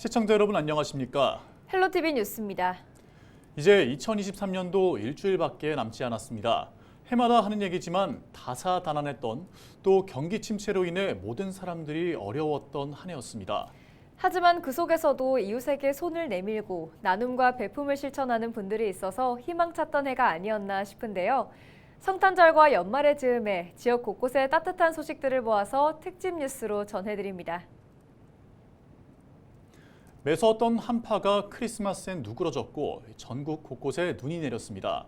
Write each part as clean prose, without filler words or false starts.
시청자 여러분 안녕하십니까? 헬로티비 뉴스입니다. 이제 2023년도 일주일밖에 남지 않았습니다. 해마다 하는 얘기지만 다사다난했던 또 경기 침체로 인해 모든 사람들이 어려웠던 한 해였습니다. 하지만 그 속에서도 이웃에게 손을 내밀고 나눔과 배품을 실천하는 분들이 있어서 희망찼던 해가 아니었나 싶은데요. 성탄절과 연말의 즈음에 지역 곳곳의 따뜻한 소식들을 모아서 특집 뉴스로 전해드립니다. 매서웠던 한파가 크리스마스엔 누그러졌고 전국 곳곳에 눈이 내렸습니다.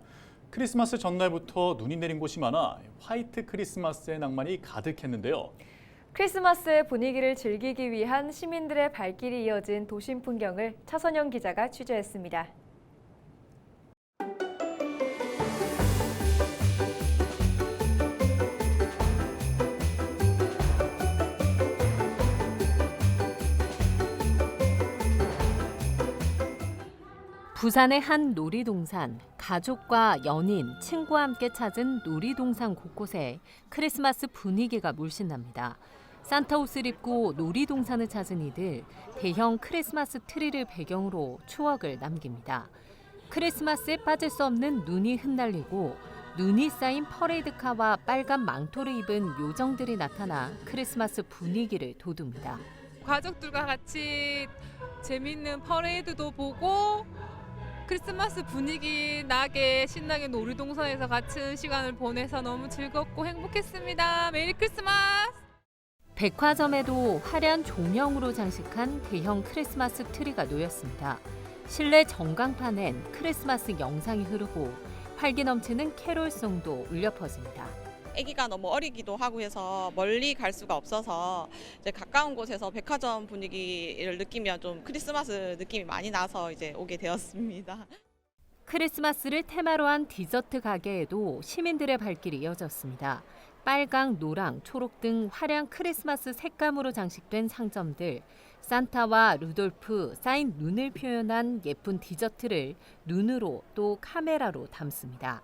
크리스마스 전날부터 눈이 내린 곳이 많아 화이트 크리스마스의 낭만이 가득했는데요. 크리스마스의 분위기를 즐기기 위한 시민들의 발길이 이어진 도심 풍경을 차선영 기자가 취재했습니다. 부산의 한 놀이동산, 가족과 연인, 친구와 함께 찾은 놀이동산 곳곳에 크리스마스 분위기가 물씬납니다. 산타 옷을 입고 놀이동산을 찾은 이들, 대형 크리스마스 트리를 배경으로 추억을 남깁니다. 크리스마스에 빠질 수 없는 눈이 흩날리고 눈이 쌓인 퍼레이드카와 빨간 망토를 입은 요정들이 나타나 크리스마스 분위기를 돋웁니다. 가족들과 같이 재밌는 퍼레이드도 보고 크리스마스 분위기 나게 신나게 놀이동산에서 같은 시간을 보내서 너무 즐겁고 행복했습니다. 메리 크리스마스! 백화점에도 화려한 조명으로 장식한 대형 크리스마스 트리가 놓였습니다. 실내 전광판엔 크리스마스 영상이 흐르고 활기 넘치는 캐롤송도 울려 퍼집니다. 아기가 너무 어리기도 하고 해서 멀리 갈 수가 없어서 이제 가까운 곳에서 백화점 분위기를 느끼면 좀 크리스마스 느낌이 많이 나서 이제 오게 되었습니다. 크리스마스를 테마로 한 디저트 가게에도 시민들의 발길이 이어졌습니다. 빨강, 노랑, 초록 등 화려한 크리스마스 색감으로 장식된 상점들, 산타와 루돌프, 쌓인 눈을 표현한 예쁜 디저트를 눈으로 또 카메라로 담습니다.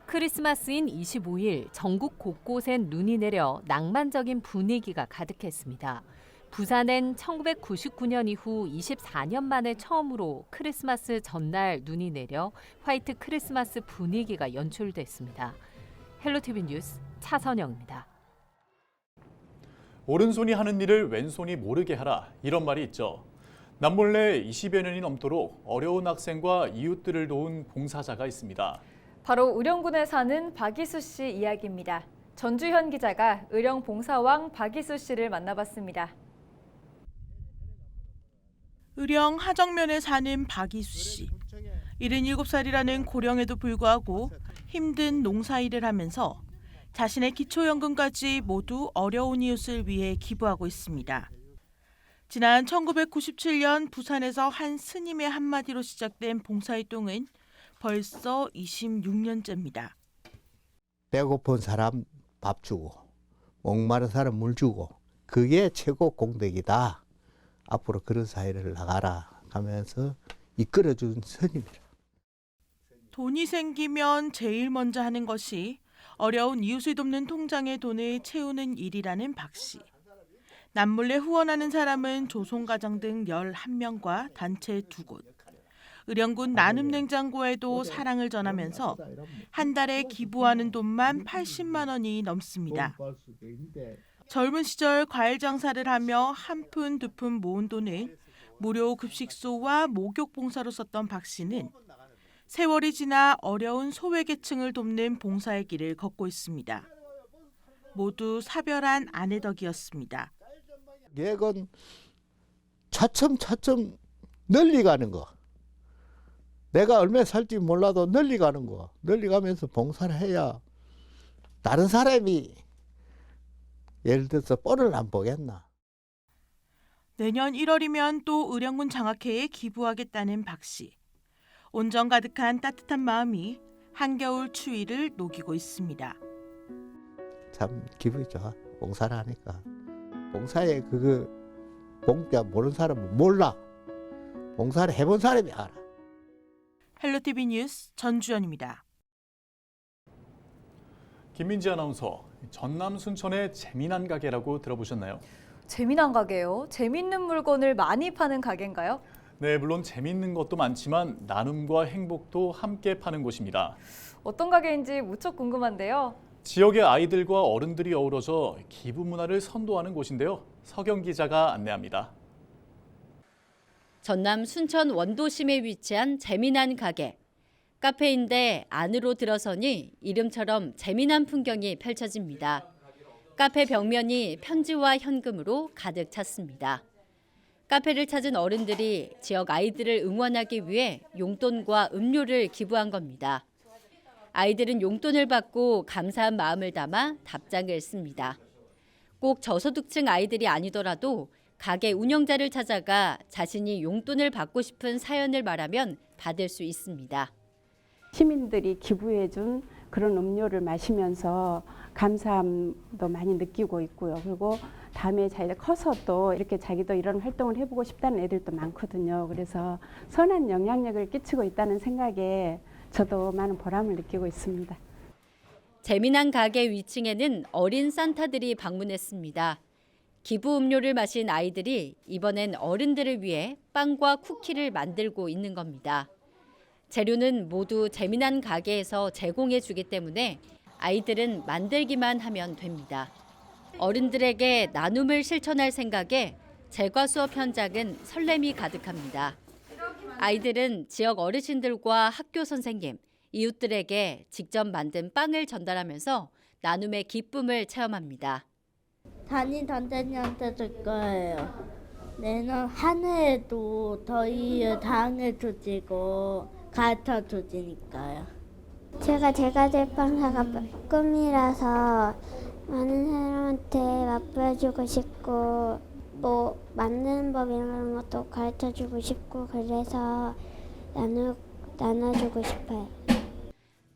크리스마스인 25일 전국 곳곳엔 눈이 내려 낭만적인 분위기가 가득했습니다. 부산엔 1999년 이후 24년 만에 처음으로 크리스마스 전날 눈이 내려 화이트 크리스마스 분위기가 연출됐습니다. 헬로티비 뉴스 차선영입니다. 오른손이 하는 일을 왼손이 모르게 하라 이런 말이 있죠. 남몰래 20여 년이 넘도록 어려운 학생과 이웃들을 도운 봉사자가 있습니다. 바로 의령군에 사는 박이수 씨 이야기입니다. 전주현 기자가 의령 봉사왕 박이수 씨를 만나봤습니다. 의령 하정면에 사는 박이수 씨. 77살이라는 고령에도 불구하고 힘든 농사일을 하면서 자신의 기초연금까지 모두 어려운 이웃을 위해 기부하고 있습니다. 지난 1997년 부산에서 한 스님의 한마디로 시작된 봉사활동은 벌써 26년째입니다. 배고픈 사람 밥 주고 목마른 사람 물 주고 그게 최고 공덕이다. 앞으로 그런 사회를 나가라 하면서 이끌어준 스님이라. 돈이 생기면 제일 먼저 하는 것이 어려운 이웃을 돕는 통장에 돈을 채우는 일이라는 박 씨. 남몰래 후원하는 사람은 조송가정 등 11명과 단체 2곳. 의령군 나눔냉장고에도 사랑을 전하면서 한 달에 기부하는 돈만 80만 원이 넘습니다. 젊은 시절 과일 장사를 하며 한 푼 두 푼 모은 돈을 무료 급식소와 목욕 봉사로 썼던 박 씨는 세월이 지나 어려운 소외계층을 돕는 봉사의 길을 걷고 있습니다. 모두 사별한 아내 덕이었습니다. 계획은 차츰차츰 널리 가는 거. 내가 얼마나 살지 몰라도 널리 가는 거. 널리 가면서 봉사를 해야 다른 사람이 예를 들어서 뻔을 안 보겠나. 내년 1월이면 또 의령군 장학회에 기부하겠다는 박 씨. 온정 가득한 따뜻한 마음이 한겨울 추위를 녹이고 있습니다. 참 기분이 좋아. 봉사를 하니까. 봉사에 그거 봉자 모르는 사람은 몰라. 봉사를 해본 사람이 알아. 헬로티비 뉴스 전주현입니다. 김민지 아나운서, 전남 순천의 재미난 가게라고 들어보셨나요? 재미난 가게요? 재밌는 물건을 많이 파는 가게인가요? 네, 물론 재밌는 것도 많지만 나눔과 행복도 함께 파는 곳입니다. 어떤 가게인지 무척 궁금한데요. 지역의 아이들과 어른들이 어우러져 기부 문화를 선도하는 곳인데요. 서경 기자가 안내합니다. 전남 순천 원도심에 위치한 재미난 가게. 카페인데 안으로 들어서니 이름처럼 재미난 풍경이 펼쳐집니다. 카페 벽면이 편지와 현금으로 가득 찼습니다. 카페를 찾은 어른들이 지역 아이들을 응원하기 위해 용돈과 음료를 기부한 겁니다. 아이들은 용돈을 받고 감사한 마음을 담아 답장을 씁니다. 꼭 저소득층 아이들이 아니더라도 가게 운영자를 찾아가 자신이 용돈을 받고 싶은 사연을 말하면 받을 수 있습니다. 시민들이 기부해준 그런 음료를 마시면서 감사함도 많이 느끼고 있고요. 그리고 다음에 자기가 커서 또 이렇게 자기도 이런 활동을 해보고 싶다는 애들도 많거든요. 그래서 선한 영향력을 끼치고 있다는 생각에 저도 많은 보람을 느끼고 있습니다. 재미난 가게 위층에는 어린 산타들이 방문했습니다. 기부 음료를 마신 아이들이 이번엔 어른들을 위해 빵과 쿠키를 만들고 있는 겁니다. 재료는 모두 재미난 가게에서 제공해 주기 때문에 아이들은 만들기만 하면 됩니다. 어른들에게 나눔을 실천할 생각에 제과 수업 현장은 설렘이 가득합니다. 아이들은 지역 어르신들과 학교 선생님, 이웃들에게 직접 만든 빵을 전달하면서 나눔의 기쁨을 체험합니다. 담임 선생님한테 줄 거예요. 내년 한 해에도 저희를 당해 주시고 가르쳐 주시니까요. 제가 될 빵사가 꿈이라서 많은 사람한테 맛보여주고 싶고 뭐 만드는 법 이런 것도 가르쳐주고 싶고 그래서 나눠주고 싶어요.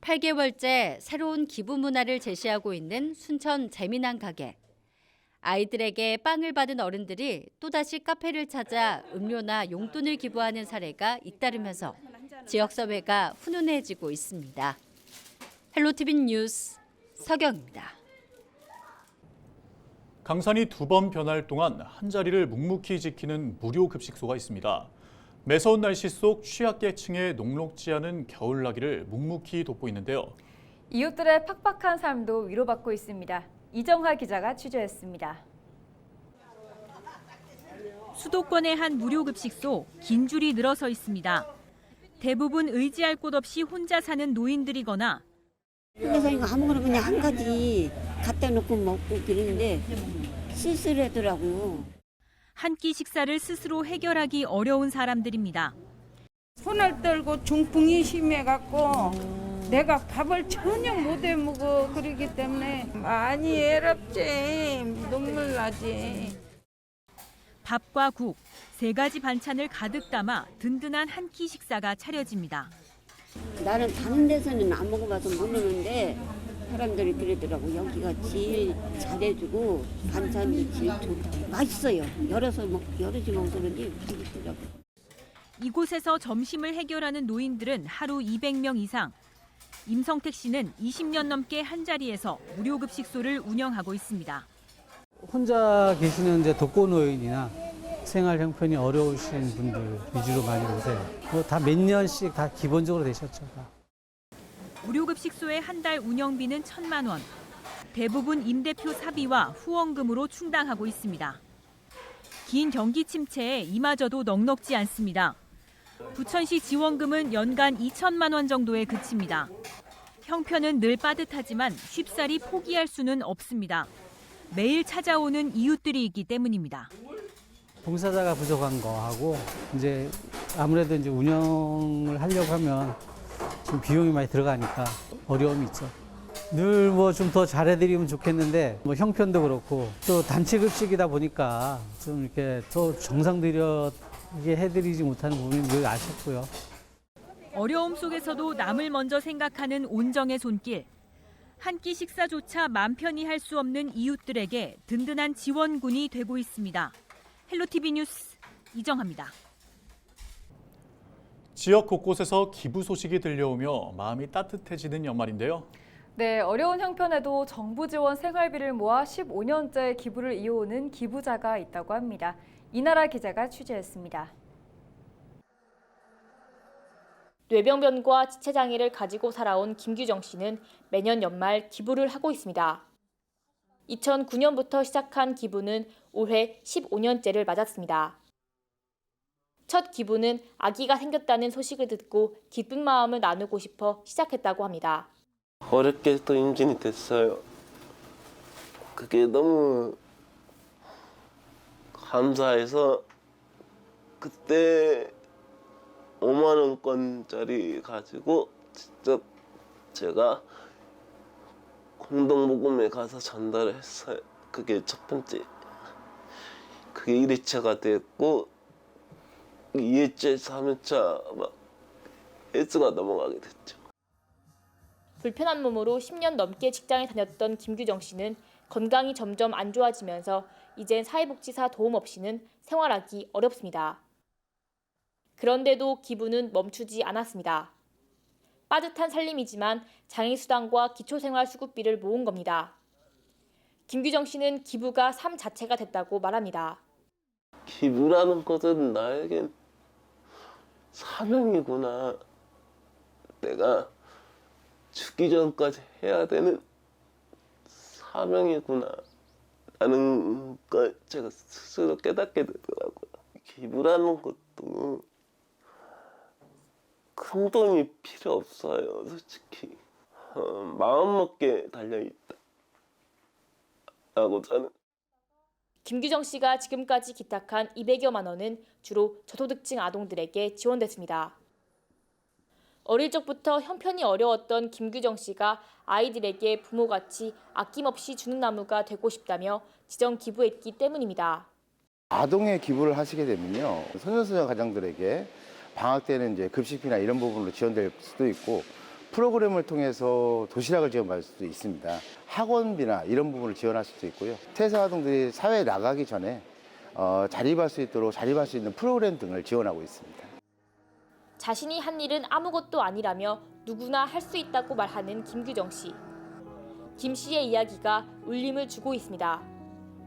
8개월째 새로운 기부 문화를 제시하고 있는 순천 재미난 가게. 아이들에게 빵을 받은 어른들이 또다시 카페를 찾아 음료나 용돈을 기부하는 사례가 잇따르면서 지역사회가 훈훈해지고 있습니다. 헬로티비 뉴스 서경입니다. 강산이 2번 변할 동안 한 자리를 묵묵히 지키는 무료 급식소가 있습니다. 매서운 날씨 속 취약계층의 녹록지 않은 겨울나기를 묵묵히 돕고 있는데요. 이웃들의 팍팍한 삶도 위로받고 있습니다. 이정하 기자가 취재했습니다. 수도권의 한 무료급식소, 긴 줄이 늘어서 있습니다. 대부분 의지할 곳 없이 혼자 사는 노인들이거나 그래서 이거 아무거나 그냥 한 가지 갖다 놓고 먹고 그러는데 쓸쓸하더라고요. 한 끼 식사를 스스로 해결하기 어려운 사람들입니다. 손을 떨고 중풍이 심해갖고 내가 밥을 전혀 못 해 먹어. 그러기 때문에 많이 애롭지. 눈물 나지. 밥과 국, 3가지 반찬을 가득 담아 든든한 한 끼 식사가 차려집니다. 나는 다른 데서는 안 먹어봐서 모르는데 사람들이 그러더라고. 여기가 제일 잘해주고 반찬도 제일 좋고 맛있어요. 여럿이 먹어서 그런지 맛있더라고. 이곳에서 점심을 해결하는 노인들은 하루 200명 이상. 임성택 씨는 20년 넘게 한 자리에서 무료급식소를 운영하고 있습니다. 혼자 계시는 이제 독거노인이나 생활 형편이 어려우신 분들 위주로 많이 오세요. 다 몇 년씩 다 기본적으로 되셨죠. 무료급식소의 한 달 운영비는 1,000만 원. 대부분 임대표 사비와 후원금으로 충당하고 있습니다. 긴 경기 침체에 이마저도 넉넉지 않습니다. 부천시 지원금은 연간 2천만 원 정도에 그칩니다. 형편은 늘 빠듯하지만 쉽사리 포기할 수는 없습니다. 매일 찾아오는 이웃들이 있기 때문입니다. 봉사자가 부족한 거하고 이제 아무래도 이제 운영을 하려고 하면 좀 비용이 많이 들어가니까 어려움이 있죠. 늘 뭐 좀 더 잘해드리면 좋겠는데 뭐 형편도 그렇고 또 단체급식이다 보니까 좀 이렇게 더 정성 들여 이게 해드리지 못하는 부분이 늘 아쉽고요. 어려움 속에서도 남을 먼저 생각하는 온정의 손길. 한 끼 식사조차 맘 편히 할 수 없는 이웃들에게 든든한 지원군이 되고 있습니다. 헬로티비 뉴스 이정하입니다. 지역 곳곳에서 기부 소식이 들려오며 마음이 따뜻해지는 연말인데요. 네, 어려운 형편에도 정부 지원 생활비를 모아 15년째 기부를 이어오는 기부자가 있다고 합니다. 이나라 기자가 취재했습니다. 뇌병변과 지체장애를 가지고 살아온 김규정 씨는 매년 연말 기부를 하고 있습니다. 2009년부터 시작한 기부는 올해 15년째를 맞았습니다. 첫 기부는 아기가 생겼다는 소식을 듣고 기쁜 마음을 나누고 싶어 시작했다고 합니다. 어렵게도 임신이 됐어요. 그게 너무 감사해서 그때 5만 원권짜리 가지고 직접 제가 공동모금에 가서 전달을 했어요. 그게 첫 번째. 그게 1회차가 됐고 2회차, 3회차 막 횟수가 넘어가게 됐죠. 불편한 몸으로 10년 넘게 직장에 다녔던 김규정 씨는 건강이 점점 안 좋아지면서 이젠 사회복지사 도움 없이는 생활하기 어렵습니다. 그런데도 기부는 멈추지 않았습니다. 빠듯한 살림이지만 장애수당과 기초생활수급비를 모은 겁니다. 김규정 씨는 기부가 삶 자체가 됐다고 말합니다. 기부라는 것은 나에겐 사명이구나. 내가 죽기 전까지 해야 되는 사명이구나 라는 걸 제가 스스로 깨닫게 되더라고요. 기부라는 것도 큰 돈이 필요 없어요. 솔직히 마음먹기에 달려있다 라고 저는. 김규정 씨가 지금까지 기탁한 200여만 원은 주로 저소득층 아동들에게 지원됐습니다. 어릴 적부터 형편이 어려웠던 김규정 씨가 아이들에게 부모같이 아낌없이 주는 나무가 되고 싶다며 지정 기부했기 때문입니다. 아동에 기부를 하시게 되면요, 소년소녀 가정들에게 방학 때는 이제 급식비나 이런 부분으로 지원될 수도 있고, 프로그램을 통해서 도시락을 지원받을 수도 있습니다. 학원비나 이런 부분을 지원할 수도 있고요. 퇴사 아동들이 사회에 나가기 전에 자립할 수 있도록 자립할 수 있는 프로그램 등을 지원하고 있습니다. 자신이 한 일은 아무것도 아니라며 누구나 할 수 있다고 말하는 김규정 씨. 김 씨의 이야기가 울림을 주고 있습니다.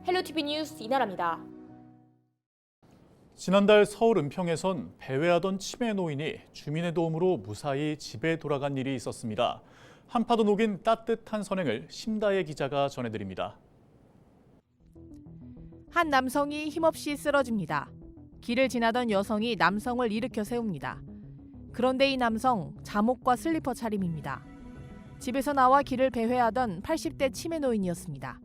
헬로티비 뉴스 이나라입니다. 지난달 서울 은평에선 배회하던 치매 노인이 주민의 도움으로 무사히 집에 돌아간 일이 있었습니다. 한파도 녹인 따뜻한 선행을 심다혜 기자가 전해드립니다. 한 남성이 힘없이 쓰러집니다. 길을 지나던 여성이 남성을 일으켜 세웁니다. 그런데 이 남성 잠옷과 슬리퍼 차림입니다. 집에서 나와 길을 배회하던 80대 치매 노인이었습니다.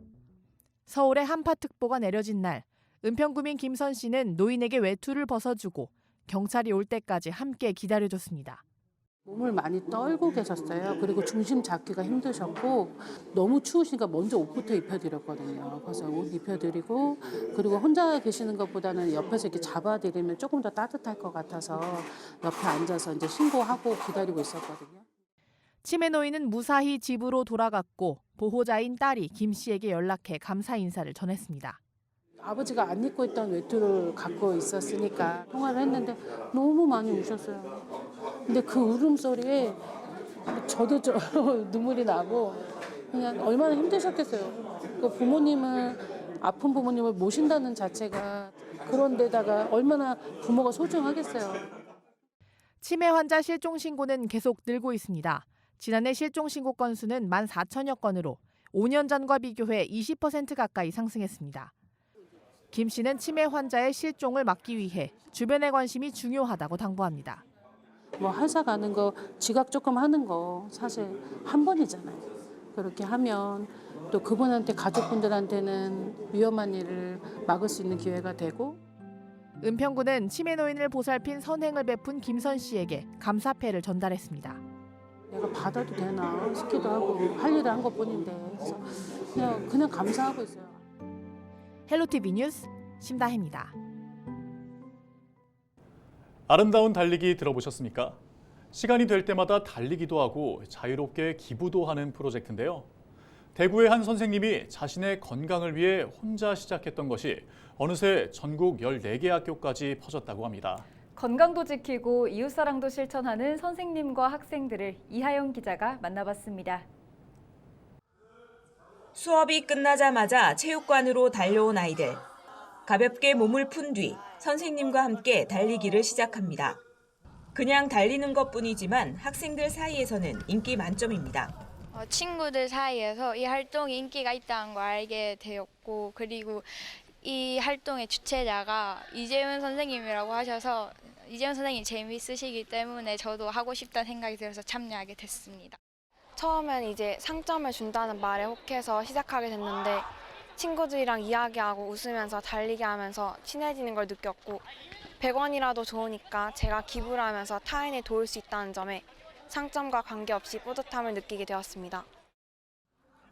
서울에 한파특보가 내려진 날, 은평구민 김선 씨는 노인에게 외투를 벗어주고 경찰이 올 때까지 함께 기다려줬습니다. 몸을 많이 떨고 계셨어요. 그리고 중심 잡기가 힘드셨고 너무 추우시니까 먼저 옷부터 입혀드렸거든요. 그래서 옷 입혀드리고, 그리고 혼자 계시는 것보다는 옆에서 이렇게 잡아드리면 조금 더 따뜻할 것 같아서 옆에 앉아서 이제 신고하고 기다리고 있었거든요. 치매 노인은 무사히 집으로 돌아갔고 보호자인 딸이 김 씨에게 연락해 감사 인사를 전했습니다. 아버지가 안 입고 있던 외투를 갖고 있었으니까 통화를 했는데 너무 많이 우셨어요. 근데 그 울음소리에 저도 눈물이 나고, 그냥 얼마나 힘드셨겠어요. 그 부모님을, 아픈 부모님을 모신다는 자체가, 그런 데다가 얼마나 부모가 소중하겠어요. 치매 환자 실종 신고는 계속 늘고 있습니다. 지난해 실종 신고 건수는 14,000여 건으로 5년 전과 비교해 20% 가까이 상승했습니다. 김 씨는 치매 환자의 실종을 막기 위해 주변의 관심이 중요하다고 당부합니다. 뭐 회사 가는 거, 지각 조금 하는 거 사실 한 번이잖아요. 그렇게 하면 또 그분한테, 가족분들한테는 위험한 일을 막을 수 있는 기회가 되고. 은평구는 치매 노인을 보살핀 선행을 베푼 김선 씨에게 감사패를 전달했습니다. 내가 받아도 되나 싶기도 하고, 할 일을 한 것뿐인데, 그래서 그냥 감사하고 있어요. 헬로티비 뉴스 심다혜입니다. 아름다운 달리기 들어보셨습니까? 시간이 될 때마다 달리기도 하고 자유롭게 기부도 하는 프로젝트인데요. 대구의 한 선생님이 자신의 건강을 위해 혼자 시작했던 것이 어느새 전국 14개 학교까지 퍼졌다고 합니다. 건강도 지키고 이웃사랑도 실천하는 선생님과 학생들을 이하영 기자가 만나봤습니다. 수업이 끝나자마자 체육관으로 달려온 아이들. 가볍게 몸을 푼 뒤 선생님과 함께 달리기를 시작합니다. 그냥 달리는 것뿐이지만 학생들 사이에서는 인기 만점입니다. 친구들 사이에서 이 활동이 인기가 있다는 걸 알게 되었고, 그리고 이 활동의 주최자가 이재훈 선생님이라고 하셔서 이재훈 선생님이 재미있으시기 때문에 저도 하고 싶다는 생각이 들어서 참여하게 됐습니다. 처음엔 이제 상점을 준다는 말에 혹해서 시작하게 됐는데 친구들이랑 이야기하고 웃으면서 달리기 하면서 친해지는 걸 느꼈고 100원이라도 좋으니까 제가 기부를 하면서 타인을 도울 수 있다는 점에 상점과 관계없이 뿌듯함을 느끼게 되었습니다.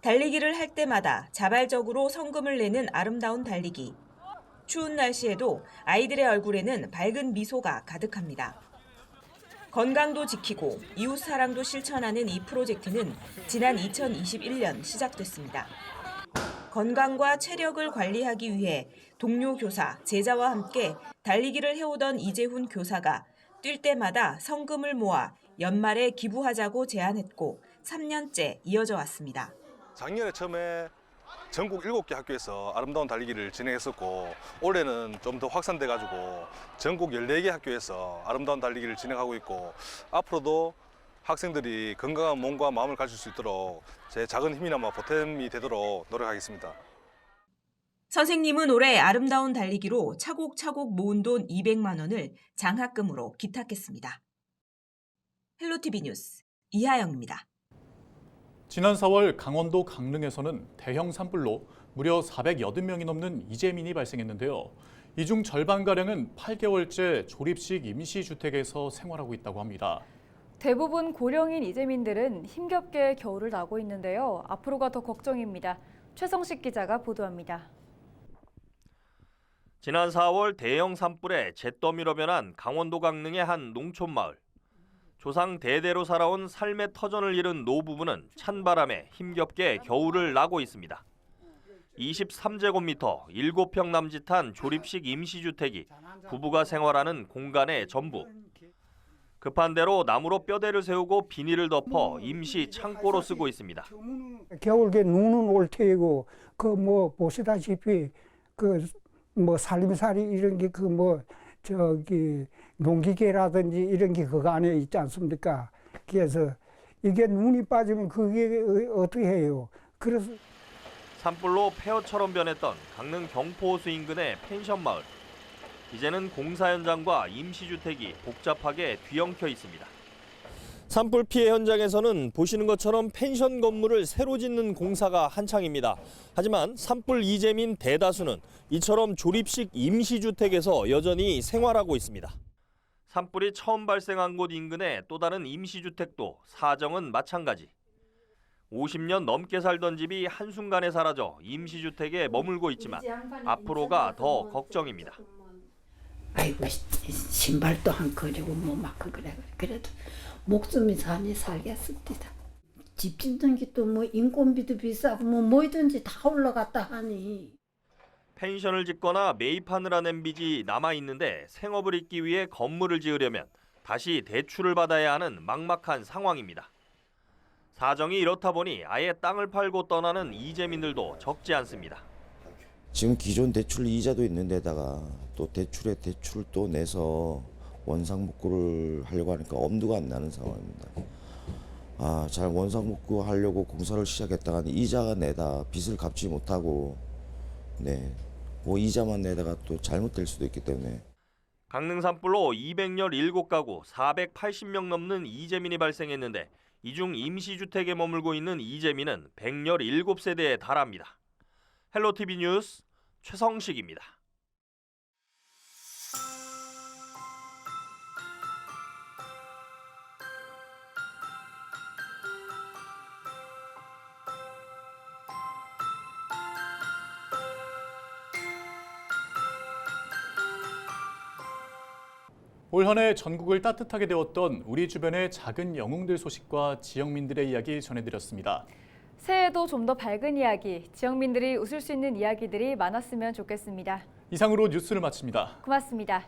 달리기를 할 때마다 자발적으로 성금을 내는 아름다운 달리기. 추운 날씨에도 아이들의 얼굴에는 밝은 미소가 가득합니다. 건강도 지키고 이웃 사랑도 실천하는 이 프로젝트는 지난 2021년 시작됐습니다. 건강과 체력을 관리하기 위해 동료 교사, 제자와 함께 달리기를 해오던 이재훈 교사가 뛸 때마다 성금을 모아 연말에 기부하자고 제안했고 3년째 이어져 왔습니다. 작년에 처음에 전국 7개 학교에서 아름다운 달리기를 진행했었고 올해는 좀 더 확산돼가지고 전국 14개 학교에서 아름다운 달리기를 진행하고 있고 앞으로도 학생들이 건강한 몸과 마음을 가질 수 있도록 제 작은 힘이나마 보탬이 되도록 노력하겠습니다. 선생님은 올해 아름다운 달리기로 차곡차곡 모은 돈 200만 원을 장학금으로 기탁했습니다. 헬로티비 뉴스 이하영입니다. 지난 4월 강원도 강릉에서는 대형 산불로 무려 480명이 넘는 이재민이 발생했는데요. 이 중 절반가량은 8개월째 조립식 임시주택에서 생활하고 있다고 합니다. 대부분 고령인 이재민들은 힘겹게 겨울을 나고 있는데요. 앞으로가 더 걱정입니다. 최성식 기자가 보도합니다. 지난 4월 대형 산불에 잿더미로 변한 강원도 강릉의 한 농촌 마을. 조상 대대로 살아온 삶의 터전을 잃은 노부부는 찬바람에 힘겹게 겨울을 나고 있습니다. 23제곱미터 7평 남짓한 조립식 임시주택이 부부가 생활하는 공간의 전부. 급한 대로 나무로 뼈대를 세우고 비닐을 덮어 임시 창고로 쓰고 있습니다. 겨울에 눈은 올 테이고 그 뭐 보시다시피 그 뭐 살림살이 이런 게 그 뭐 저기 농기계라든지 이런 게 그거 안에 있지 않습니까? 그래서 이게 눈이 빠지면 그게 어떻게 해요? 그래서 산불로 폐허처럼 변했던 강릉 경포호수 인근의 펜션 마을. 이제는 공사 현장과 임시주택이 복잡하게 뒤엉켜 있습니다. 산불 피해 현장에서는 보시는 것처럼 펜션 건물을 새로 짓는 공사가 한창입니다. 하지만 산불 이재민 대다수는 이처럼 조립식 임시주택에서 여전히 생활하고 있습니다. 산불이 처음 발생한 곳 인근의 또 다른 임시주택도 사정은 마찬가지. 50년 넘게 살던 집이 한순간에 사라져 임시주택에 머물고 있지만 앞으로가 더 걱정입니다. 아이고 신발도 안 꺼지고 뭐 막 그래 그래도 목숨이 산이 살겠습니다. 집 짓는 게 또 뭐 인건비도 비싸고 뭐 뭐든지 다 올라갔다 하니. 펜션을 짓거나 매입하느라 낸 빚이 남아 있는데 생업을 잇기 위해 건물을 지으려면 다시 대출을 받아야 하는 막막한 상황입니다. 사정이 이렇다 보니 아예 땅을 팔고 떠나는 이재민들도 적지 않습니다. 지금 기존 대출 이자도 있는 데다가 또 대출에 대출을 또 내서 원상복구를 하려고 하니까 엄두가 안 나는 상황입니다. 잘 원상복구 하려고 공사를 시작했다가 이자가 내다 빚을 갚지 못하고 뭐 이자만 내다가 또 잘못될 수도 있기 때문에. 강릉 산불로 217가구 480명 넘는 이재민이 발생했는데 이 중 임시주택에 머물고 있는 이재민은 117세대에 달합니다. 헬로티비 뉴스 최성식입니다. 올 한 해 전국을 따뜻하게 데웠던 우리 주변의 작은 영웅들 소식과 지역민들의 이야기 전해드렸습니다. 새해에도 좀 더 밝은 이야기, 지역민들이 웃을 수 있는 이야기들이 많았으면 좋겠습니다. 이상으로 뉴스를 마칩니다. 고맙습니다.